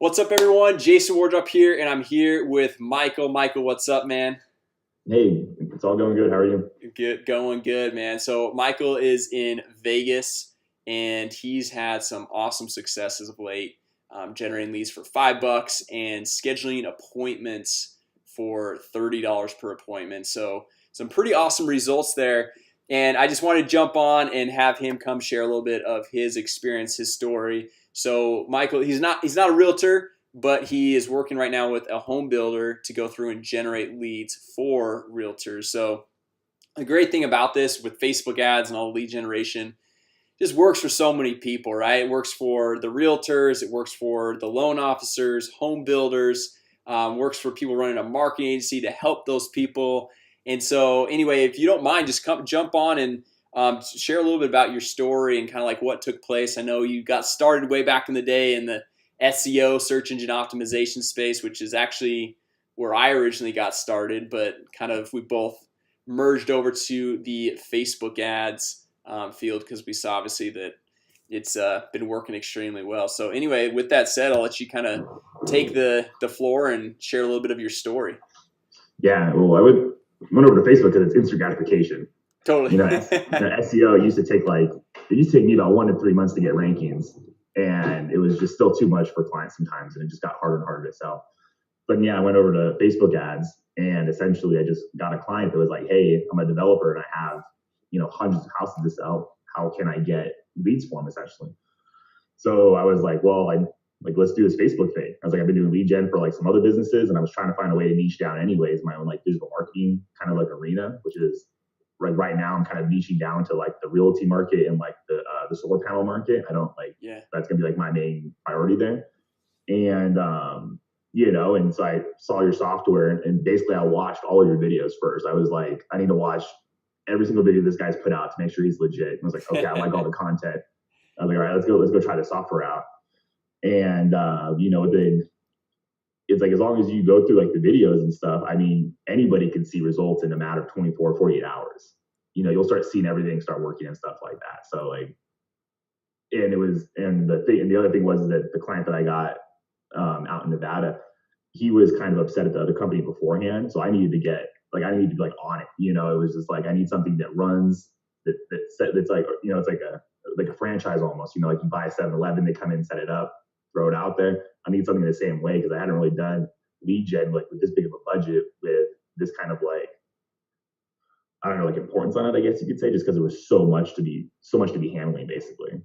What's up, everyone? Jason Wardrop here, and I'm here with Michael. Michael, what's up, man? Hey, it's all going good. How are you? Good, going good, man. So Michael is in Vegas, and he's had some awesome successes of late, generating leads for $5 and scheduling appointments for $30 per appointment. So some pretty awesome results there. And I just want to jump on and have him come share a little bit of his experience, his story. So Michael, he's not a realtor, but he is working right now with a home builder to go through and generate leads for realtors. So the great thing about this with Facebook ads and all the lead generation just works for so many people, right? It works for the realtors, it works for the loan officers, home builders, works for people running a marketing agency to help those people. And so anyway, if you don't mind, just jump on and share a little bit about your story and kind of like what took place. I know you got started way back in the day in the SEO, search engine optimization space, which is actually where I originally got started, but kind of we both merged over to the Facebook ads field because we saw obviously that it's been working extremely well. So anyway, with that said, I'll let you kind of take the floor and share a little bit of your story. Yeah, well, went over to Facebook because it's instant gratification. Totally. SEO used to take me about 1 to 3 months to get rankings, and it was just still too much for clients sometimes, and it just got harder and harder to sell. But yeah, I went over to Facebook ads, and essentially I just got a client that was like, "Hey, I'm a developer and I have hundreds of houses to sell. How can I get leads for them?" Essentially. So I was like, well, let's do this Facebook thing. I was like, I've been doing lead gen for like some other businesses, and I was trying to find a way to niche down anyways, my own like digital marketing kind of like arena, which is right now I'm kind of niching down to like the realty market and like the solar panel market. I don't like That's gonna be like my main priority there. And and so I saw your software, and basically I watched all of your videos first. I was like, I need to watch every single video this guy's put out to make sure he's legit. And I was like, okay, I like all the content. I was like, all right, let's go try the software out. And then it's like, as long as you go through like the videos and stuff, I mean, anybody can see results in a matter of 24, 48 hours. You'll start seeing everything start working and stuff like that. So like, and the other thing was that the client that I got out in Nevada, he was kind of upset at the other company beforehand. So I needed to be like on it. It was just like, I need something that runs, that's like, it's like a franchise almost, like you buy a 7-Eleven, they come in, set it up, throw it out there. I need something the same way, because I hadn't really done lead gen like with this big of a budget with this kind of like, I don't know, like importance on it, I guess you could say, just because there was so much to be handling basically.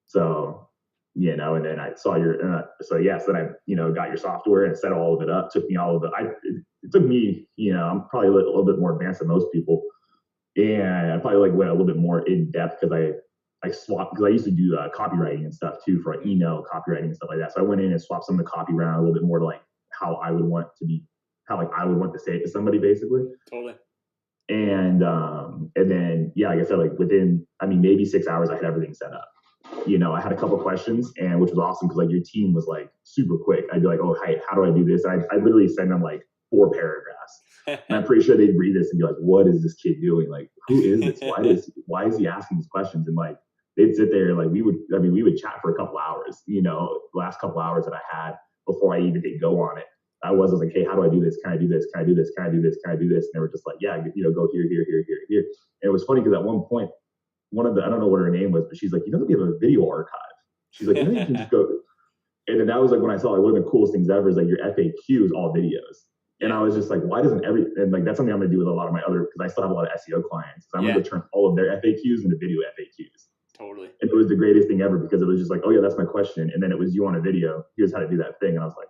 So, and then I saw your, so then I, got your software and set all of it up. Took me all of it took me, I'm probably a little bit more advanced than most people. And I probably like went a little bit more in depth because I swapped, because I used to do copywriting and stuff too for like email copywriting and stuff like that. So I went in and swapped some of the copy around a little bit more to like how I would want to say it to somebody basically. Totally. And then like I said, like within, maybe 6 hours I had everything set up. I had a couple questions, and which was awesome because like your team was like super quick. I'd be like, oh, hi, how do I do this? And I'd literally send them like 4 paragraphs. And I'm pretty sure they'd read this and be like, what is this kid doing? Like, who is this? Why is he asking these questions? And like, they'd sit there, like we would chat for a couple hours, the last couple hours that I had before I even hit go on it. I was like, hey, how do I do this? Can I do this? Can I do this? Can I do this? Can I do this? And they were just like, yeah, go here, here, here, here, here. And it was funny because at one point, I don't know what her name was, but she's like, that we have a video archive. She's like, you can just go. And then that was like when I saw like one of the coolest things ever is like your FAQ is all videos. And I was just like, why doesn't and like that's something I'm gonna do with a lot of my other, because I still have a lot of SEO clients. So I'm gonna turn all of their FAQs into video FAQs. Totally. And it was the greatest thing ever, because it was just like, oh yeah, that's my question. And then it was you on a video, here's how to do that thing. And I was like,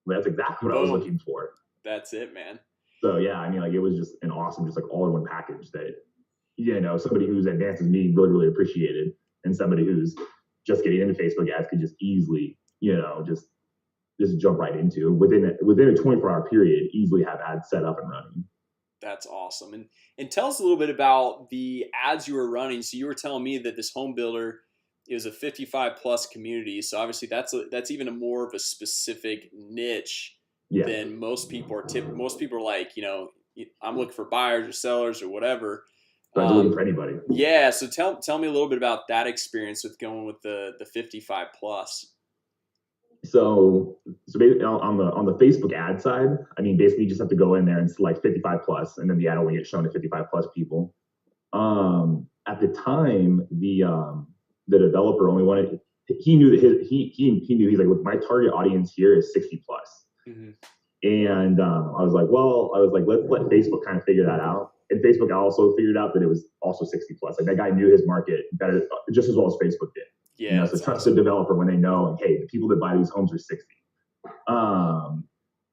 well, that's exactly what I was looking for. That's it, man. So yeah, like it was just an awesome, just like all in one package that, somebody who's advanced as me really, really appreciated, and somebody who's just getting into Facebook ads could just easily, just jump right into within a 24-hour period, easily have ads set up and running. That's awesome. And tell us a little bit about the ads you were running. So you were telling me that this home builder is a 55+ community. So obviously that's even a more of a specific niche than most people are. Most people are like, I'm looking for buyers or sellers or whatever. Looking for anybody. Yeah. So tell me a little bit about that experience with going with the 55+. So basically on the Facebook ad side, I mean, basically you just have to go in there and select 55 plus, and then the ad only gets shown to 55 plus people. At the time, the developer only wanted, he knew that he's like, look, my target audience here is 60 plus. Mm-hmm. And I was like, let's let Facebook kind of figure that out. And Facebook also figured out that it was also 60 plus. Like that guy knew his market better, just as well as Facebook did. Yeah, you know, so trust the developer when they know, hey, the people that buy these homes are 60. And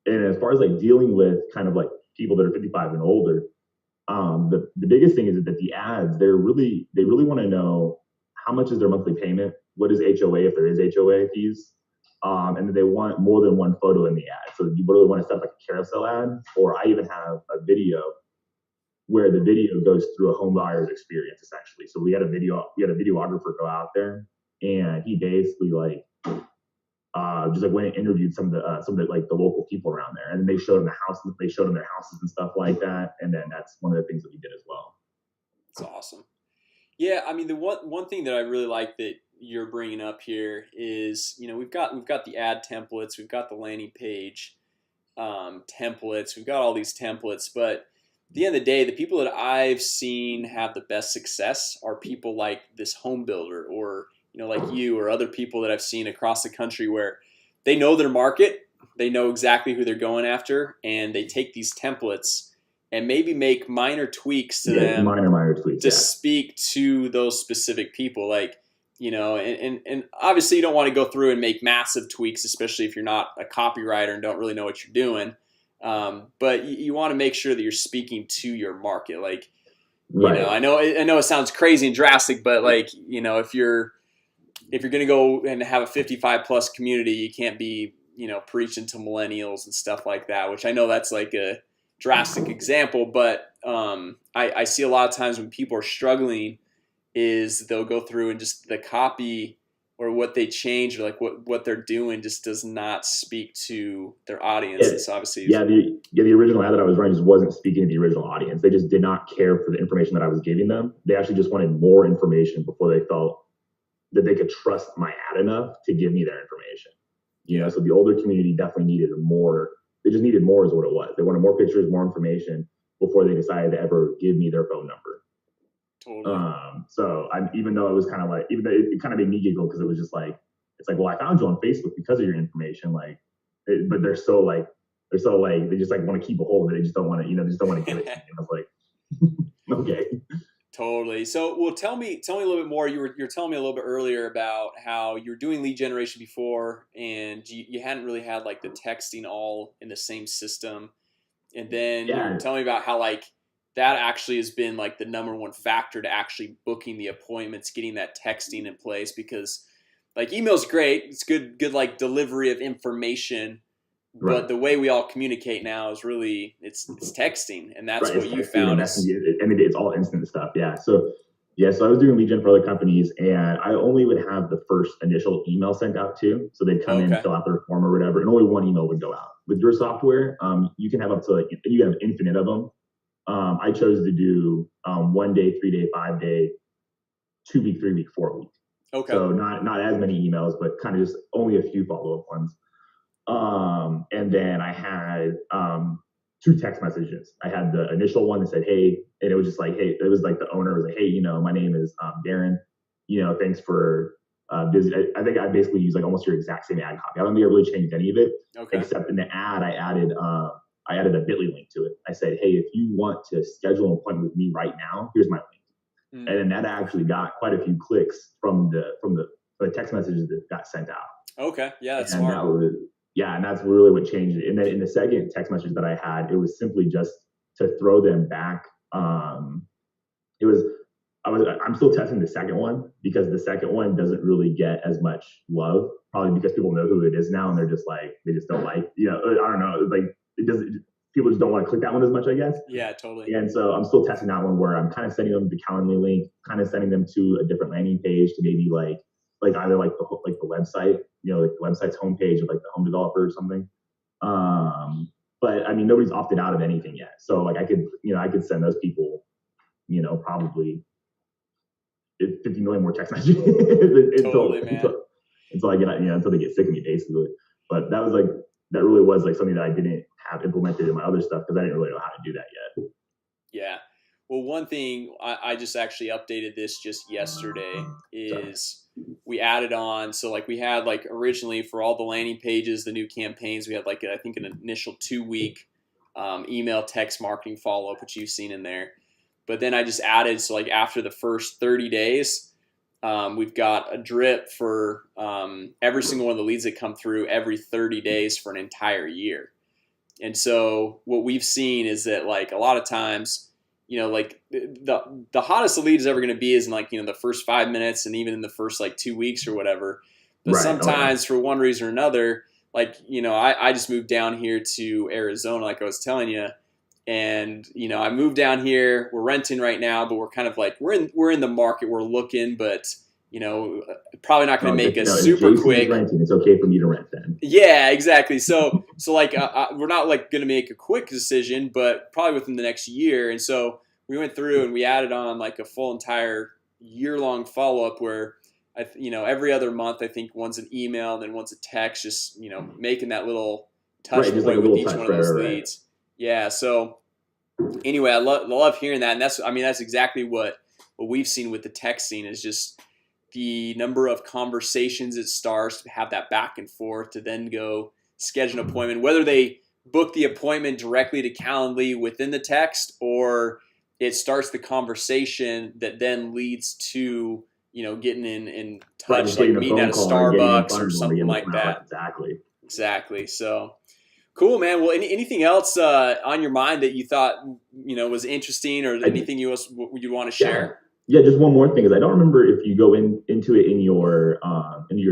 as far as like dealing with kind of like people that are 55 and older, the biggest thing is that the ads, they really want to know how much is their monthly payment, what is HOA if there is HOA fees, and then they want more than one photo in the ad. So you really want to set up like a carousel ad, or I even have a video where the video goes through a home buyer's experience essentially. So we had a videographer go out there, and he basically just like went and interviewed some of the like the local people around there, and they showed them their houses and stuff like that. And then that's one of the things that we did as well. That's awesome. Yeah, I mean, the one thing that I really like that you're bringing up here is, you know, we've got the ad templates, we've got the landing page templates, we've got all these templates, but at the end of the day, the people that I've seen have the best success are people like this home builder, or you know, like you or other people that I've seen across the country, where they know their market, they know exactly who they're going after, and they take these templates and maybe make minor tweaks to them, minor tweaks to speak to those specific people. Like, you know, and obviously you don't want to go through and make massive tweaks, especially if you're not a copywriter and don't really know what you're doing. But you want to make sure that you're speaking to your market. Like, you know, I know it sounds crazy and drastic, but like, you know, if you're going to go and have a 55 plus community, you can't be, you know, preaching to millennials and stuff like that, which I know that's like a drastic example, but I see a lot of times when people are struggling is they'll go through and just the copy or what they change, or like what they're doing just does not speak to their audience. And so obviously, the original ad that I was running just wasn't speaking to the original audience. They just did not care for the information that I was giving them. They actually just wanted more information before they felt that they could trust my ad enough to give me their information. You know, so the older community definitely needed more. They just needed more is what it was. They wanted more pictures, more information before they decided to ever give me their phone number. Totally. So even though it was kind of like, even though it kind of made me giggle, because it was just like, it's like, well, I found you on Facebook because of your information. Like, but they just like want to keep a hold of it. They just don't want to, you know, they just don't want to give it to me. And I was like, okay. Totally. So, well, tell me a little bit more. You're telling me a little bit earlier about how you were doing lead generation before, and you hadn't really had like the texting all in the same system. And then you're telling me about how like that actually has been like the number one factor to actually booking the appointments, getting that texting in place, because like email's great. It's good like delivery of information. Right. But the way we all communicate now is really it's texting, and that's what you found. It's all instant stuff. Yeah. So I was doing lead gen for other companies, and I only would have the first initial email sent out to. So they'd come in, fill out their form or whatever, and only one email would go out. With your software, you can have up to like, you have infinite of them. I chose to do 1 day, 3 day, 5 day, 2 week, 3 week, 4 week. Okay. So not as many emails, but kind of just only a few follow up ones. And then I had 2 text messages. I had the initial one that said, hey, and it was just like, hey, it was like the owner was like, hey, you know, my name is Darren, you know, thanks for I think I basically used like almost your exact same ad copy. I don't think I really changed any of it, except in the ad I added a Bitly link to it. I said, hey, if you want to schedule an appointment with me right now, here's my link. And then that actually got quite a few clicks from the text messages that got sent out. Okay, yeah, that's smart. And that's really what changed it. And then in the second text message that I had, it was simply just to throw them back. I'm still testing the second one, because the second one doesn't really get as much love, probably because people know who it is now, and they're just like, they just don't like, you know, I don't know, like people just don't want to click that one as much, I guess. Yeah, totally. And so I'm still testing that one, where I'm kind of sending them the Calendly link, kind of sending them to a different landing page to maybe like either like the website, you know, like the website's homepage of like the home developer or something. But I mean, nobody's opted out of anything yet. So like I could send those people, you know, probably 50 million more text messages. Totally, man. until I get, until they get sick of me, basically. But that really was like something that I didn't have implemented in my other stuff because I didn't really know how to do that yet. Yeah. Well, one thing I just actually updated this just yesterday is we added on. So like we had like originally for all the landing pages, the new campaigns, we had like I think an initial 2-week email text marketing follow up, which you've seen in there. But then I just added, so like after the first 30 days, we've got a drip for every single one of the leads that come through every 30 days for an entire year. And so what we've seen is that like a lot of times, like the hottest the lead is ever going to be is in like, the first 5 minutes and even in the first like 2 weeks or whatever. But Right. sometimes for one reason or another, like, I just moved down here to Arizona, like I was telling you. And, I moved down here, we're renting right now, but we're kind of like, we're in the market, we're looking, but probably not going to make us super quick. Renting, it's okay for me to rent then. Yeah, exactly. So like we're not like going to make a quick decision, but probably within the next year. And so we went through and we added on like a full entire year-long follow-up where every other month I think one's an email, then one's a text, just making that little touch point like with each one of those leads. Yeah. So anyway, I love hearing that, and that's exactly what we've seen with the texting is just the number of conversations it starts to have that back and forth to then go schedule an appointment, whether they book the appointment directly to Calendly within the text or it starts the conversation that then leads to getting in touch, like meeting at a Starbucks or something like that. Exactly. So cool, man. Well, anything else on your mind that you thought was interesting, or anything you'd want to share? Yeah, just one more thing is I don't remember if you go into it in your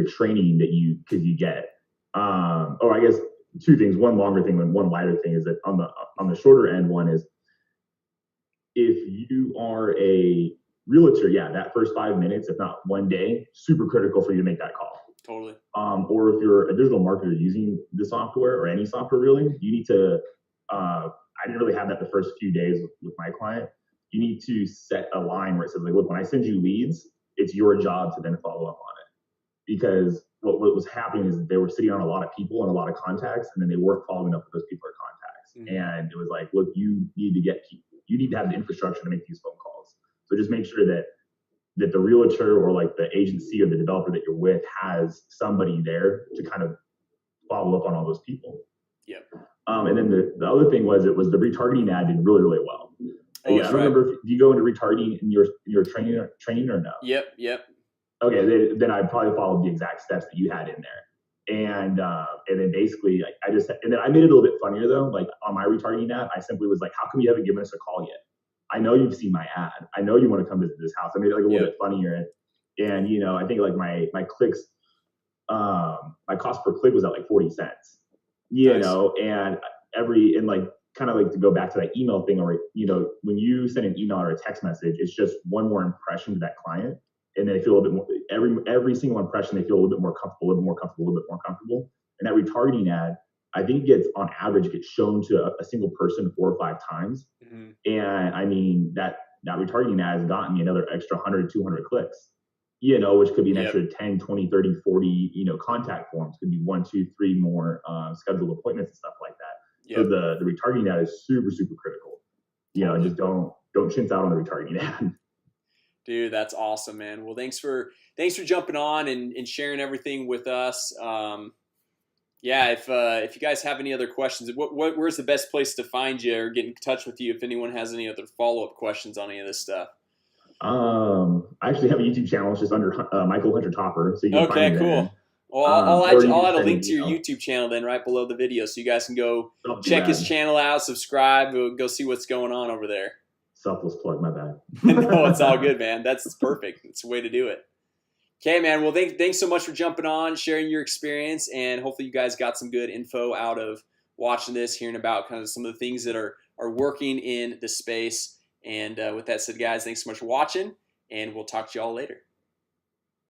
training that you get. Or I guess two things. One longer thing and one lighter thing is that on the shorter end one is if you are a realtor, that first 5 minutes, if not one day, super critical for you to make that call. Totally. Or if you're a digital marketer using the software or any software really, you need to. I didn't really have that the first few days with my client. You need to set a line where it says, like, look, when I send you leads, it's your job to then follow up on it. Because what was happening is they were sitting on a lot of people and a lot of contacts, and then they weren't following up with those people or contacts. Mm-hmm. And it was like, look, you need to have the infrastructure to make these phone calls. So just make sure that the realtor or like the agency or the developer that you're with has somebody there to kind of follow up on all those people. Yep. And then the other thing was the retargeting ad did really, really well. I don't remember if you go into retargeting in your training or no. Yep. Okay, then I probably followed the exact steps that you had in there, and then basically I made it a little bit funnier though. Like on my retargeting ad, I simply was like, "How come you haven't given us a call yet? I know you've seen my ad. I know you want to come visit this house." I made it like a little bit funnier, and I think like my clicks, my cost per click was at like 40 cents. Nice. And like kind of like to go back to that email thing, or when you send an email or a text message, it's just one more impression to that client, and they feel a little bit more. Every single impression, they feel a little bit more comfortable, a little bit more comfortable, a little bit more comfortable. And that retargeting ad, I think on average gets shown to a single person 4 or 5 times. Mm-hmm. And I mean that retargeting ad has gotten me another extra 100, 200 clicks. Which could be an extra 10, 20, 30, 40, contact forms, could be 1, 2, 3 more scheduled appointments and stuff like that. Yep. So the retargeting ad is super, super critical. Just don't chintz out on the retargeting ad. Dude, that's awesome, man. Well, thanks for jumping on and sharing everything with us. If you guys have any other questions, where's the best place to find you or get in touch with you if anyone has any other follow-up questions on any of this stuff? I actually have a YouTube channel. It's just under Michael Hunter Topper. So you can find me cool. There. Well, I'll add a link to your YouTube channel then right below the video, so you guys can go check his channel out, subscribe, go see what's going on over there. Selfless plug, my bad. No, it's all good, man. That's perfect. It's the way to do it. Okay, man. Well, thanks so much for jumping on, sharing your experience, and hopefully you guys got some good info out of watching this, hearing about kind of some of the things that are working in the space. And with that said, guys, thanks so much for watching, and we'll talk to you all later.